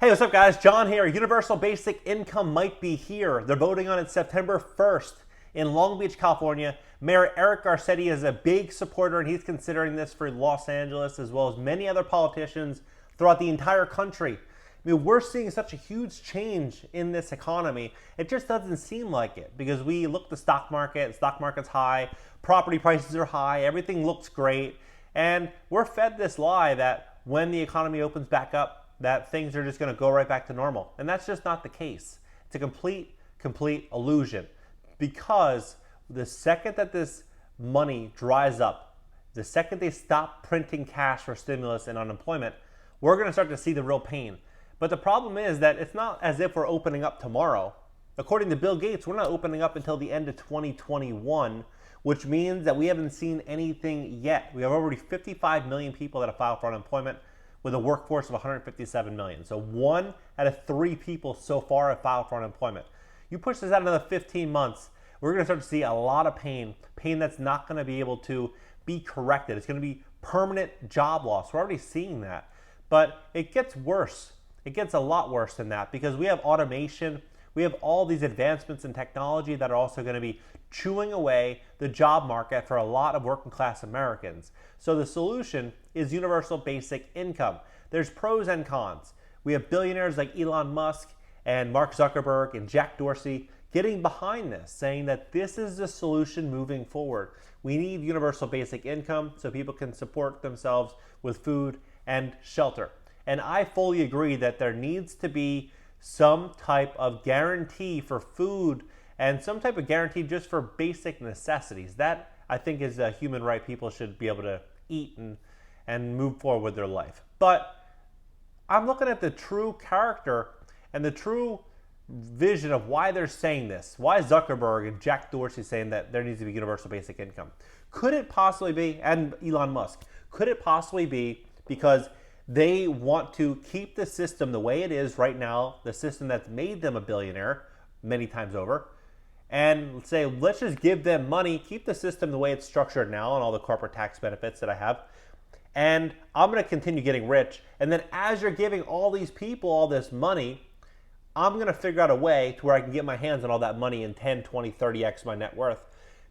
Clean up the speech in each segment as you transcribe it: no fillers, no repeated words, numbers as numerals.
Hey, what's up guys? John here. Universal basic income might be here. They're voting on it September 1st in Long Beach, California. Mayor Eric Garcetti is a big supporter and he's considering this for Los Angeles as well as many other politicians throughout the entire country. I mean, we're seeing such a huge change in this economy. It just doesn't seem like it because we look at the stock market's high, property prices are high, everything looks great, and we're fed this lie that when the economy opens back up, that things are just going to go right back to normal. And that's just not the case. It's a complete illusion because the second that this money dries up, the second they stop printing cash for stimulus and unemployment, we're going to start to see the real pain. But the problem is that it's not as if we're opening up tomorrow. According to Bill Gates, we're not opening up until the end of 2021, which means that we haven't seen anything yet. We have already 55 million people that have filed for unemployment with a workforce of 157 million. So 1 out of 3 people so far have filed for unemployment. You push this out another 15 months, we're going to start to see a lot of pain that's not going to be able to be corrected. It's going to be permanent job loss. We're already seeing that. But it gets worse. It gets a lot worse than that because we have automation. We have all these advancements in technology that are also going to be chewing away the job market for a lot of working class Americans. So the solution is universal basic income. There's pros and cons. We have billionaires like Elon Musk and Mark Zuckerberg and Jack Dorsey getting behind this, saying that this is the solution moving forward. We need universal basic income so people can support themselves with food and shelter. And I fully agree that there needs to be some type of guarantee for food and some type of guarantee just for basic necessities. That, I think, is a human right people should be able to eat and move forward with their life. But I'm looking at the true character and the true vision of why they're saying this. Why Zuckerberg and Jack Dorsey saying that there needs to be universal basic income? Could it possibly be, and Elon Musk, could it possibly be because they want to keep the system the way it is right now, the system that's made them a billionaire many times over, and say, let's just give them money, keep the system the way it's structured now and all the corporate tax benefits that I have, and I'm going to continue getting rich. And then as you're giving all these people all this money, I'm going to figure out a way to where I can get my hands on all that money in 10, 20, 30x my net worth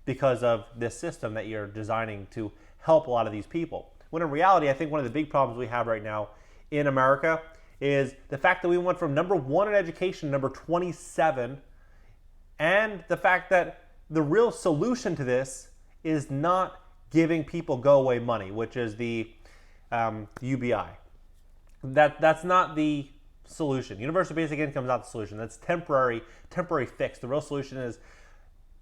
because of this system that you're designing to help a lot of these people. When in reality, I think one of the big problems we have right now in America is the fact that we went from number 1 in education, number 27, and the fact that the real solution to this is not giving people go-away money, which is the UBI. That's not the solution. Universal basic income is not the solution. That's temporary fix. The real solution is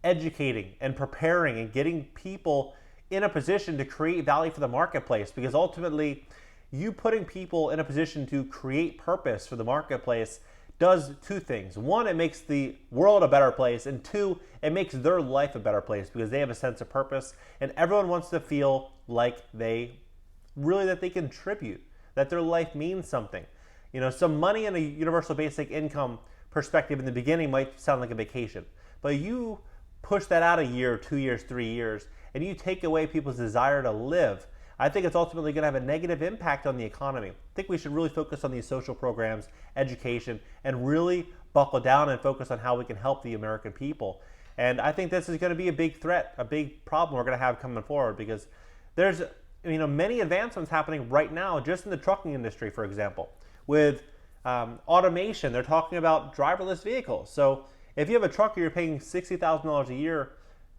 educating and preparing and getting people in a position to create value for the marketplace, because ultimately you putting people in a position to create purpose for the marketplace does 2 things. 1, it makes the world a better place, and 2, it makes their life a better place because they have a sense of purpose and everyone wants to feel like that they contribute, that their life means something. You know, some money in a universal basic income perspective in the beginning might sound like a vacation, but you push that out a year, 2 years, 3 years, and you take away people's desire to live, I think it's ultimately going to have a negative impact on the economy. I think we should really focus on these social programs, education, and really buckle down and focus on how we can help the American people. And I think this is going to be a big threat, a big problem we're going to have coming forward because there's many advancements happening right now just in the trucking industry, for example. With automation, they're talking about driverless vehicles. So if you have a trucker you're paying $60,000 a year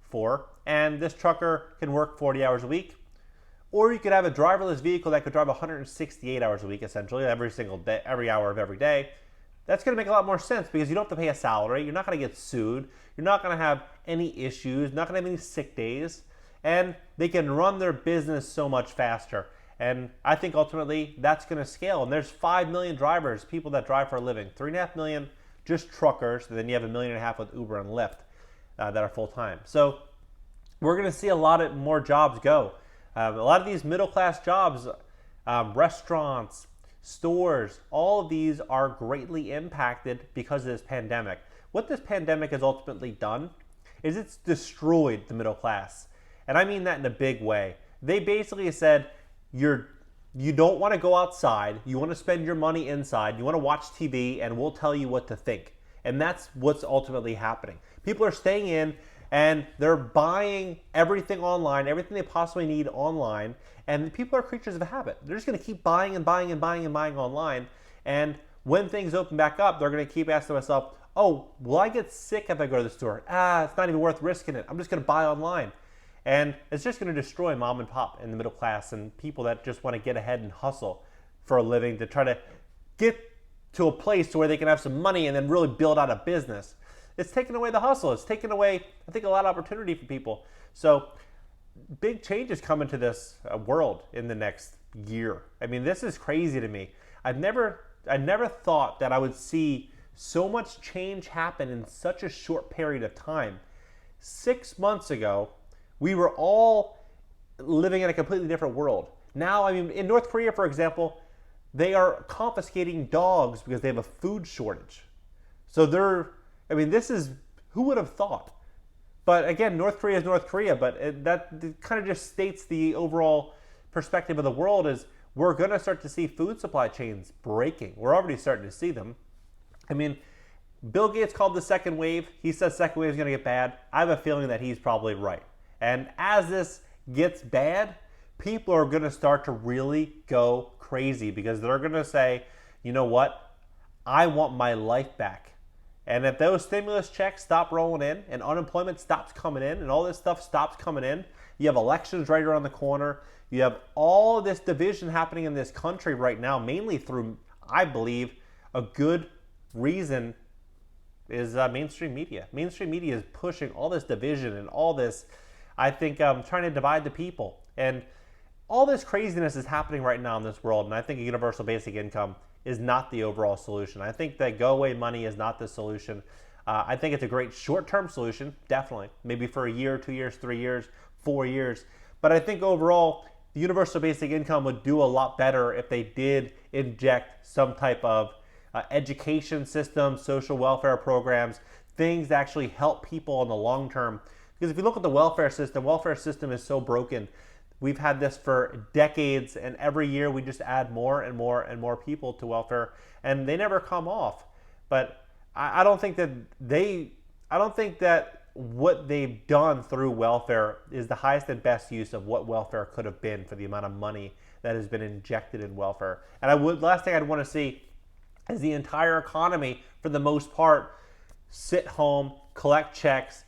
for, and this trucker can work 40 hours a week, or you could have a driverless vehicle that could drive 168 hours a week, essentially, every single day, every hour of every day. That's going to make a lot more sense because you don't have to pay a salary. You're not going to get sued. You're not going to have any issues, not going to have any sick days. And they can run their business so much faster. And I think ultimately that's going to scale. And there's 5 million drivers, people that drive for a living. 3.5 million just truckers. And then you have 1.5 million with Uber and Lyft that are full-time. So we're going to see a lot more jobs go. A lot of these middle-class jobs, restaurants, stores, all of these are greatly impacted because of this pandemic. What this pandemic has ultimately done is it's destroyed the middle class. And I mean that in a big way. They basically said, you're You don't want to go outside. You want to spend your money inside. You want to watch TV, and we'll tell you what to think. And that's what's ultimately happening. People are staying in, and they're buying everything online, everything they possibly need online. And people are creatures of habit. They're just going to keep buying and buying and buying and buying online. And when things open back up, they're going to keep asking themselves, oh, will I get sick if I go to the store? It's not even worth risking it. I'm just going to buy online. And it's just going to destroy mom and pop in the middle class and people that just want to get ahead and hustle for a living to try to get to a place where they can have some money and then really build out a business. It's taking away the hustle. It's taking away, I think, a lot of opportunity for people. So big changes coming to this world in the next year. I mean, this is crazy to me. I never thought that I would see so much change happen in such a short period of time. 6 months ago, we were all living in a completely different world. Now, I mean, in North Korea, for example, they are confiscating dogs because they have a food shortage. So this is, who would have thought? But again, North Korea is North Korea, but that kind of just states the overall perspective of the world is we're going to start to see food supply chains breaking. We're already starting to see them. I mean, Bill Gates called the second wave. He says second wave is going to get bad. I have a feeling that he's probably right. And as this gets bad, people are going to start to really go crazy because they're going to say, you know what? I want my life back. And if those stimulus checks stop rolling in and unemployment stops coming in and all this stuff stops coming in, you have elections right around the corner. You have all this division happening in this country right now, mainly through, I believe, a good reason is mainstream media. Mainstream media is pushing all this division and all this, I think, trying to divide the people. And all this craziness is happening right now in this world, and I think a universal basic income is not the overall solution. I think that go-away money is not the solution. I think it's a great short-term solution, definitely, maybe for a year, 2 years, 3 years, 4 years. But I think overall, the universal basic income would do a lot better if they did inject some type of education system, social welfare programs, things that actually help people in the long term. Because if you look at the welfare system is so broken. We've had this for decades, and every year we just add more and more and more people to welfare, and they never come off. But I don't think that what they've done through welfare is the highest and best use of what welfare could have been for the amount of money that has been injected in welfare. And last thing I'd want to see is the entire economy, for the most part, sit home, collect checks,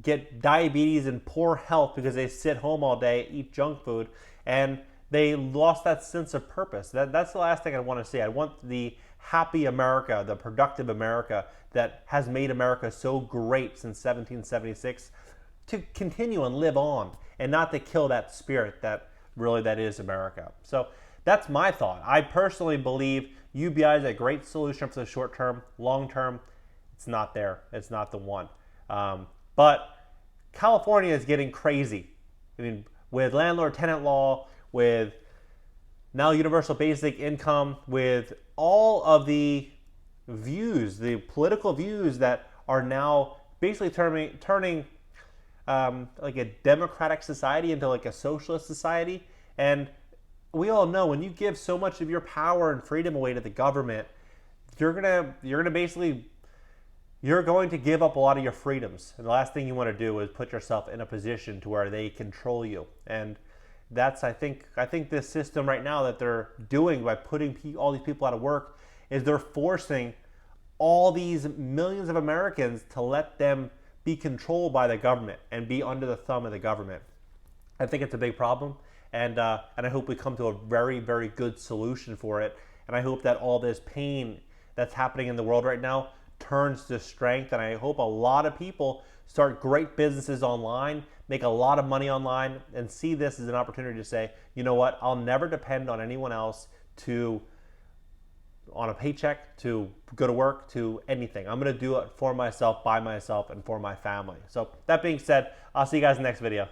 get diabetes and poor health because they sit home all day, eat junk food, and they lost that sense of purpose. That's the last thing I want to see. I want the happy America, the productive America that has made America so great since 1776 to continue and live on, and not to kill that spirit that is America. So that's my thought. I personally believe UBI is a great solution for the short term. Long term, it's not there. It's not the one. But California is getting crazy. I mean, with landlord-tenant law, with now universal basic income, with all of the views, the political views that are now basically turning like a democratic society into like a socialist society. And we all know when you give so much of your power and freedom away to the government, you're going to give up a lot of your freedoms. And the last thing you want to do is put yourself in a position to where they control you. And that's, I think this system right now that they're doing by putting all these people out of work is they're forcing all these millions of Americans to let them be controlled by the government and be under the thumb of the government. I think it's a big problem. And I hope we come to a very, very good solution for it. And I hope that all this pain that's happening in the world right now turns to strength, and I hope a lot of people start great businesses online, make a lot of money online, and see this as an opportunity to say, you know what, I'll never depend on anyone else on a paycheck, to go to work, to anything. I'm going to do it for myself, by myself, and for my family. So that being said, I'll see you guys in the next video.